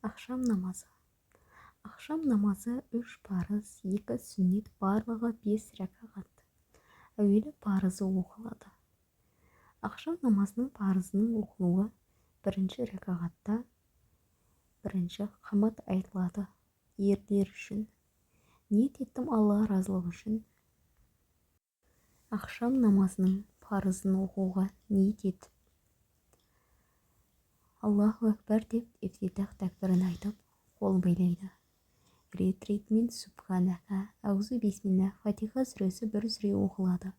Ақшам намазы. Ақшам намазы 3 парыз, 2 сүннет, барлығы 5 рәкағат. Әуелі парызы оқылады. Ақшам намазының парызының оқылуы бірінші рәкағатта бірінші қамат айтылады. Ерлер үшін ниет еттім Алла разылығы үшін. Ақшам намазының парызын оқуға ниет етіп Аллаху әкбар деп ифтитах тәкбірін айтып қол байлайды. Рет-ретімен субханака, әузу бисмилля, фатиха сүресі бір сүре оқылады.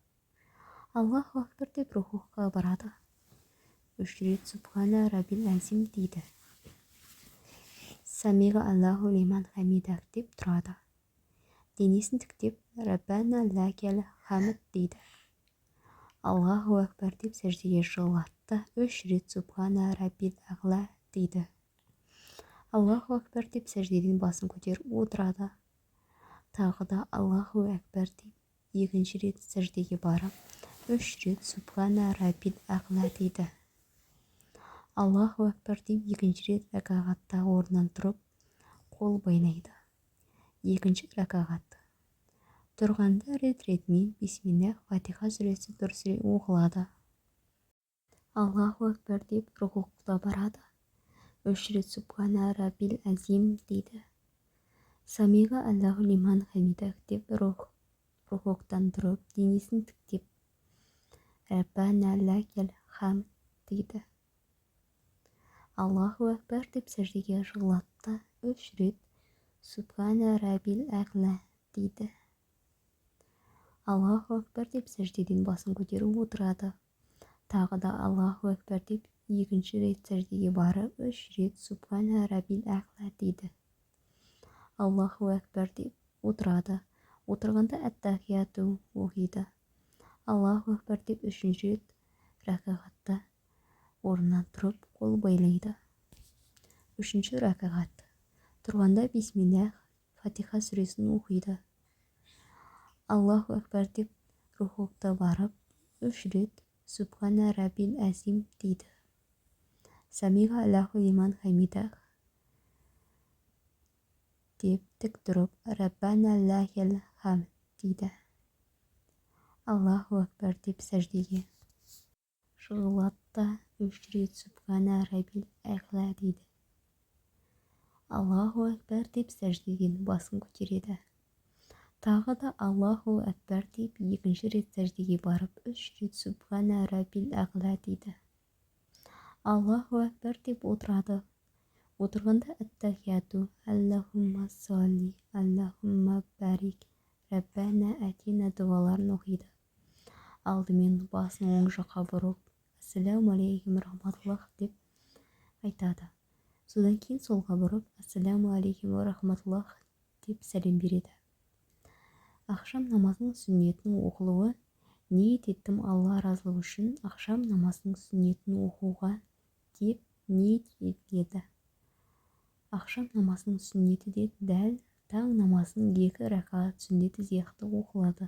Аллаху әкбар деп рухуға барады. 3 рет субхана раббил азим дейді. Самиға Аллаху лиман хамидак деп тұрады. Денесін тіктеп раббана ләкәл хамид дейді. Аллаху әкбар деп сәждеге жығылатты. 3 рет субхана раббил ағла дейді. Аллаху әкбар деп сәждеден басын көтеріп отырады. Тағы да Аллаху әкбар деп екінші рет сәждеге барып 3 рет субхана раббил ағла дейді. Аллаху әкбар деп екінші рет рәкағатта орнынан тұрып қол байлайды. Екінші рәкағат. Тұрғанда рет-ретімен бисмилля, фатиха сүресі бір сүре оқылады. Аллаху әкбар деп рухуға барады. 3 рет субхана раббил азим дейді. Самиға Аллаху лиман хамидак деп рухуқтан тұрып, денесін тіктеп раббана ләкәл хамд дейді. Аллаху әкбар деп сәждеге жығылатты. 3 рет субхана раббил ағла дейді. Аллаху әкбар деп сәждеден басын көтеріп отырады. Тағы да Аллаху әкбар деп екінші рет сәждеге барып 3 рет субхана раббил ағла дейді. Аллаху әкбар деп отырады. Отырғанда әттахияту оқиды. Аллаху әкбар деп 3-ші рет рәкағатта орнынан тұрып қол байлайды. 3-ші рәкағат. Тұрғанда бисмилля, фатиха сүресін оқиды. Аллаху әкбар деп рухуға барып 3 рет субхана раббил азим дейді. Самиға Аллаху лиман хамидак деп тік тұрып раббана ләкәл хамд дейді. Аллаху әкбар деп сәждеге жығылатты. 3 рет субхана раббил ағла дейді. Аллаху әкбар деп сәждеден басын көтереді. Тағы да Аллаху әкбар деп екінші рет сәждеге барып 3 рет субхана раббил ағла дейді. Аллаху әкбар деп отырады. Отырғанда әттахияту, Аллахумма салли, Аллахумма барик, раббана әтина дұғаларын оқиды. Алдымен басын оң жаққа бұрып, ассаламу алейкум рахматуллах деп айтады. Содан кейін солға бұрып, ассаламу алейкум рахматуллах деп сәлем береді. Ақшам намазының сүннетінің оқылуы ниет еттім Алла разылығы үшін ақшам намазының сүннетін оқуға деп ниет етеді. Ақшам намазының сүннеті де дәл таң намазының 2 рәкағат сүннеті сияқты оқылады.